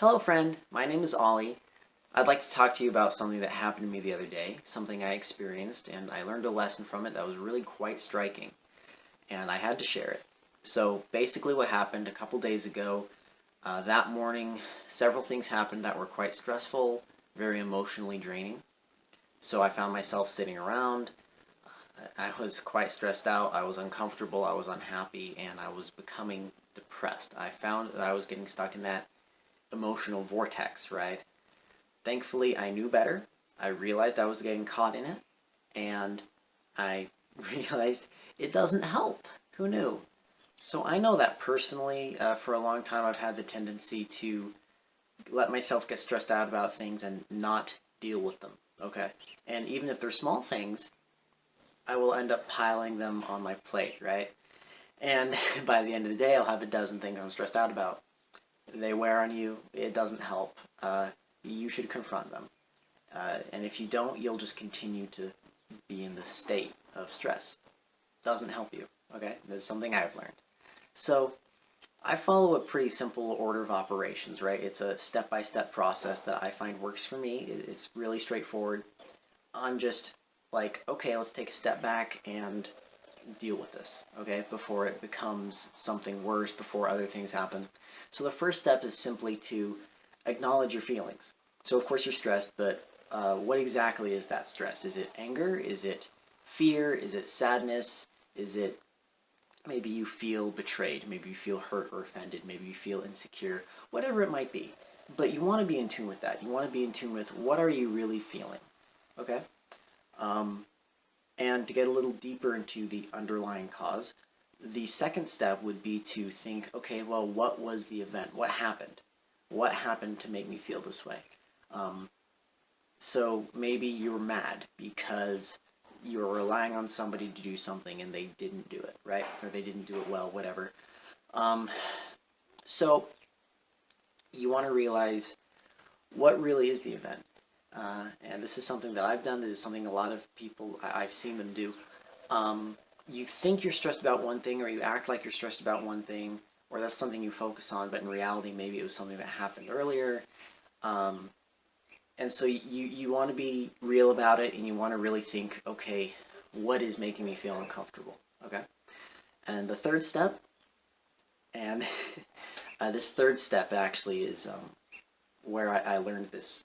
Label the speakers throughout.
Speaker 1: Hello friend, my name is Ollie. I'd like to talk to you about something that happened to me the other day, something I experienced, and I learned a lesson from it that was really quite striking, and I had to share it. So basically what happened a couple days ago, that morning, several things happened that were quite stressful, very emotionally draining. So I found myself sitting around. I was quite stressed out, I was uncomfortable, I was unhappy, and I was becoming depressed. I found that I was getting stuck in that emotional vortex, right? Thankfully, I knew better. I realized I was getting caught in it, and I realized it doesn't help. Who knew? So I know that personally, for a long time, I've had the tendency to let myself get stressed out about things and not deal with them, okay? And even if they're small things, I will end up piling them on my plate, right? And by the end of the day, I'll have a dozen things I'm stressed out about. They wear on you, it doesn't help. You should confront them. And if you don't, you'll just continue to be in this state of stress. Doesn't help you, okay? That's something I've learned. So I follow a pretty simple order of operations, right? It's a step-by-step process that I find works for me. It's really straightforward. I'm just like, okay, let's take a step back and deal with this, okay, before it becomes something worse, before other things happen. So the first step is simply to acknowledge your feelings. So of course you're stressed, but what exactly is that stress? Is it anger? Is it fear? Is it sadness? Is it maybe you feel betrayed? Maybe you feel hurt or offended? Maybe you feel insecure? Whatever it might be. But you want to be in tune with that. You want to be in tune with what are you really feeling, okay? And to get a little deeper into the underlying cause, the second step would be to think, okay, well, what was the event? What happened? What happened to make me feel this way? So maybe you're mad because you're relying on somebody to do something and they didn't do it, right? Or they didn't do it well, whatever. So you want to realize what really is the event. And this is something that I've done. This is something a lot of people, I've seen them do. You think you're stressed about one thing, or you act like you're stressed about one thing, or that's something you focus on, but in reality maybe it was something that happened earlier. And so you want to be real about it, and you want to really think, okay, what is making me feel uncomfortable, okay? And the third step, and this third step actually is where I learned this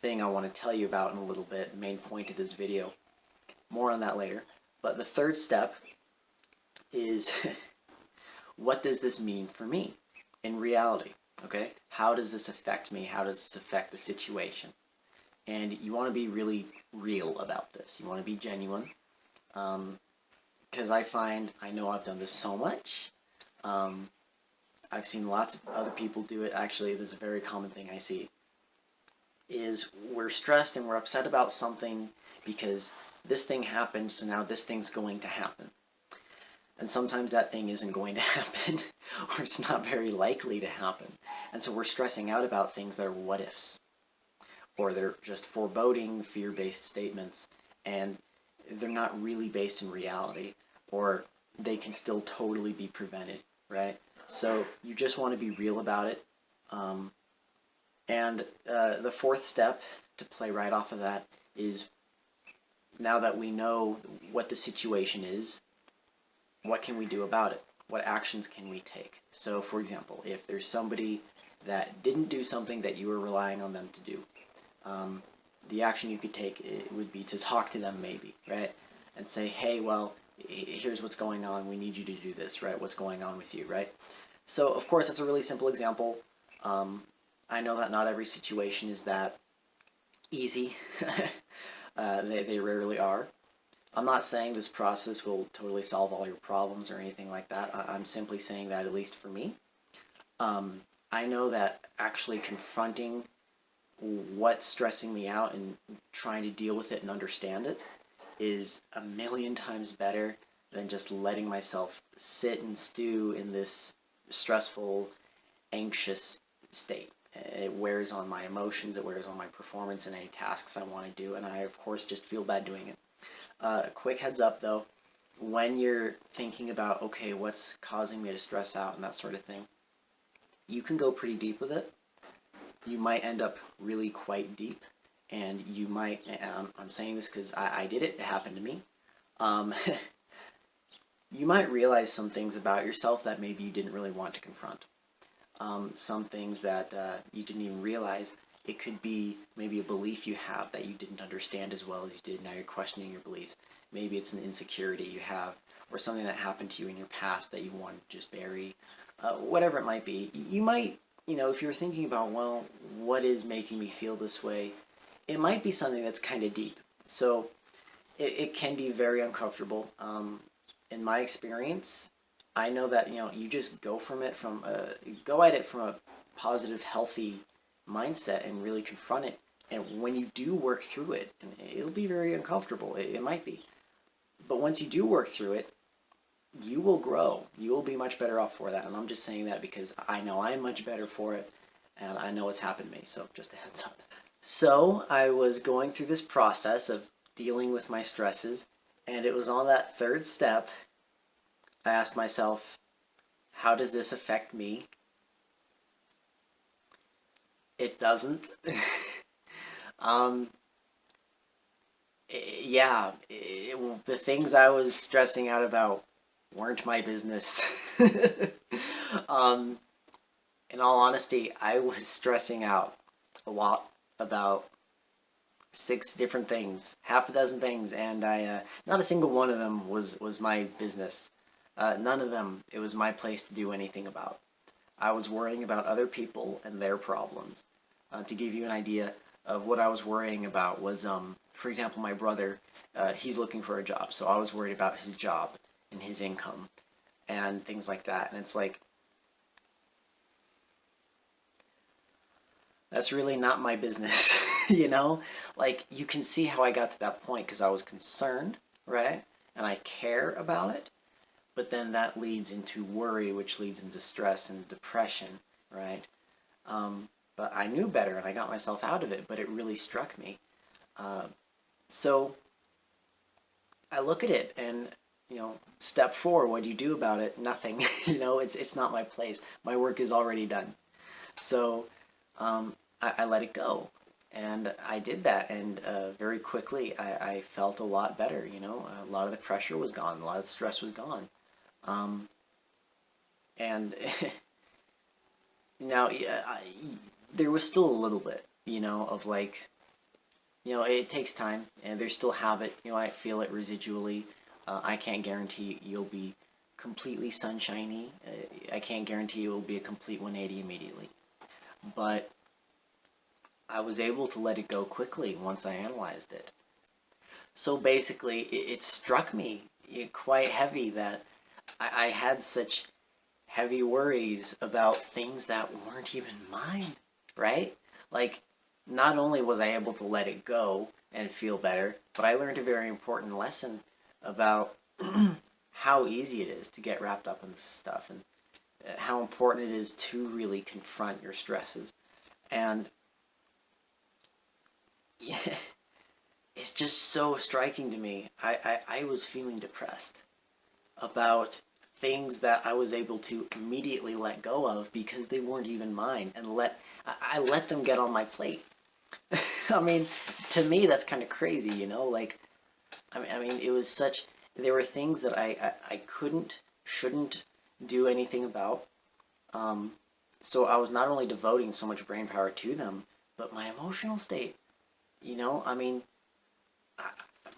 Speaker 1: thing I want to tell you about in a little bit, main point of this video. More on that later. But the third step is what does this mean for me in reality? Okay? How does this affect me? How does this affect the situation? And you want to be really real about this. You want to be genuine. Because I know I've done this so much. I've seen lots of other people do it. Actually, this is a very common thing I see. Is we're stressed and we're upset about something because this thing happened, so now this thing's going to happen. And sometimes that thing isn't going to happen, or it's not very likely to happen. And so we're stressing out about things that are what ifs, or they're just foreboding, fear-based statements, and they're not really based in reality, or they can still totally be prevented, right? So you just want to be real about it. And the fourth step, to play right off of that, is now that we know what the situation is, what can we do about it? What actions can we take? So, for example, if there's somebody that didn't do something that you were relying on them to do, the action you could take would be to talk to them maybe, right? And say, hey, well, here's what's going on. We need you to do this, right? What's going on with you, right? So, of course, that's a really simple example. I know that not every situation is that easy. They rarely are. I'm not saying this process will totally solve all your problems or anything like that. I'm simply saying that, at least for me, I know that actually confronting what's stressing me out and trying to deal with it and understand it is a million times better than just letting myself sit and stew in this stressful, anxious state. It wears on my emotions, it wears on my performance in any tasks I want to do, and I, of course, just feel bad doing it. Quick heads up, though, when you're thinking about, okay, what's causing me to stress out and that sort of thing, you can go pretty deep with it. you might end up really quite deep, and you might, I'm saying this because I did it, it happened to me. Um, you might realize some things about yourself that maybe you didn't really want to confront. Some things that you didn't even realize. It could be maybe a belief you have that you didn't understand as well as you did. Now you're questioning your beliefs. Maybe it's an insecurity you have, or something that happened to you in your past that you want to just bury. Whatever it might be. You might, if you're thinking about, well, what is making me feel this way? It might be something that's kind of deep. So it can be very uncomfortable. In my experience, I know that you just go at it from a positive, healthy mindset and really confront it. And when you do work through it, and it'll be very uncomfortable. It might be, but once you do work through it, you will grow. You will be much better off for that. And I'm just saying that because I know I'm much better for it, and I know what's happened to me. So just a heads up. So I was going through this process of dealing with my stresses, and it was on that third step I asked myself, how does this affect me? It doesn't. um, yeah, the things I was stressing out about weren't my business. um, in all honesty, I was stressing out a lot about 6 different things, half a dozen things, and I not a single one of them was my business. None of them it was my place to do anything about. I was worrying about other people and their problems. To give you an idea of what I was worrying about was, for example, my brother, he's looking for a job, so I was worried about his job and his income and things like that. And it's like, that's really not my business, you know? Like, you can see how I got to that point because I was concerned, right? And I care about it. But then that leads into worry, which leads into stress and depression, right? But I knew better and I got myself out of it, but it really struck me. So I look at it and, step 4, what do you do about it? Nothing. It's not my place. My work is already done. So I let it go. And I did that, and very quickly I felt a lot better. A lot of the pressure was gone, a lot of the stress was gone. And now, yeah, there was still a little bit, of like, it takes time, and there's still habit. I feel it residually. I can't guarantee you'll be completely sunshiny. I can't guarantee it will be a complete 180 immediately. But I was able to let it go quickly once I analyzed it. So basically, it struck me quite heavy that I had such heavy worries about things that weren't even mine, right? Like, not only was I able to let it go and feel better, but I learned a very important lesson about how easy it is to get wrapped up in this stuff, and how important it is to really confront your stresses. And yeah, it's just so striking to me. I was feeling depressed about things that I was able to immediately let go of because they weren't even mine, and I let them get on my plate. I mean, to me that's kind of crazy, like, I mean it was such, there were things that I shouldn't do anything about. So I was not only devoting so much brain power to them, but my emotional state. I mean,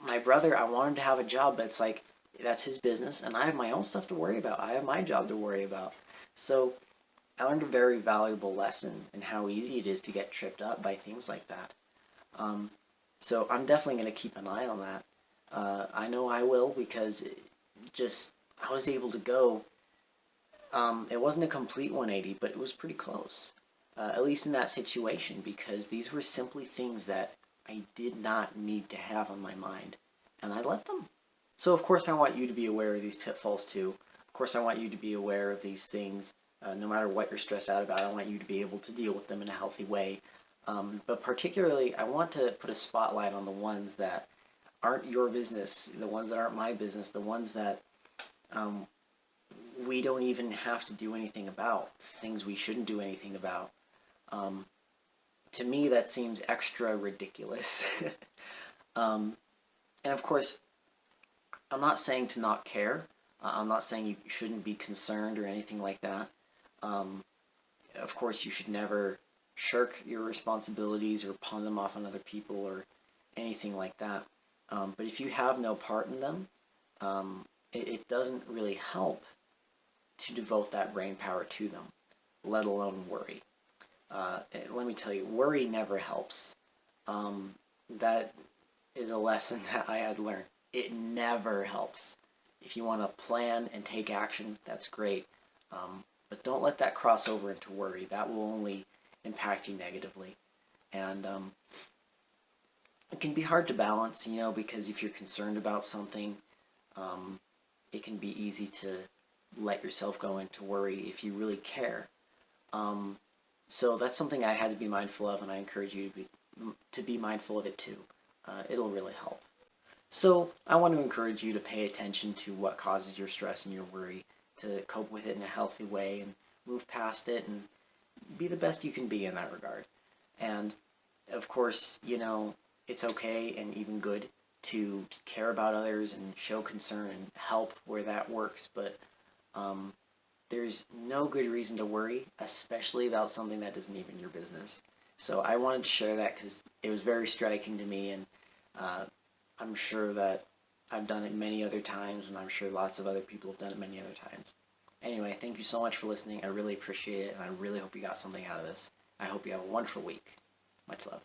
Speaker 1: my brother, I wanted to have a job, but it's like, that's his business, and I have my own stuff to worry about. I have my job to worry about. So I learned a very valuable lesson in how easy it is to get tripped up by things like that. So I'm definitely going to keep an eye on that. I know I will, because I was able to go. It wasn't a complete 180, but it was pretty close. At least in that situation, because these were simply things that I did not need to have on my mind, and I let them. So of course I want you to be aware of these pitfalls too. Of course I want you to be aware of these things. No matter what you're stressed out about, I want you to be able to deal with them in a healthy way. But particularly, I want to put a spotlight on the ones that aren't your business, the ones that aren't my business, the ones that we don't even have to do anything about, things we shouldn't do anything about. to me, that seems extra ridiculous. And of course, I'm not saying to not care. I'm not saying you shouldn't be concerned or anything like that. Um, of course, you should never shirk your responsibilities or pawn them off on other people or anything like that. But if you have no part in them, it doesn't really help to devote that brain power to them, let alone worry. Let me tell you, worry never helps. That is a lesson that I had learned. It never helps. If you want to plan and take action, that's great. But don't let that cross over into worry. That will only impact you negatively. And it can be hard to balance, because if you're concerned about something, it can be easy to let yourself go into worry if you really care. So that's something I had to be mindful of, and I encourage you to be mindful of it too. It'll really help. So I want to encourage you to pay attention to what causes your stress and your worry, to cope with it in a healthy way and move past it and be the best you can be in that regard. And of course, it's okay and even good to care about others and show concern and help where that works, but there's no good reason to worry, especially about something that isn't even your business. So I wanted to share that because it was very striking to me, and I'm sure that I've done it many other times, and I'm sure lots of other people have done it many other times. Anyway, thank you so much for listening. I really appreciate it, and I really hope you got something out of this. I hope you have a wonderful week. Much love.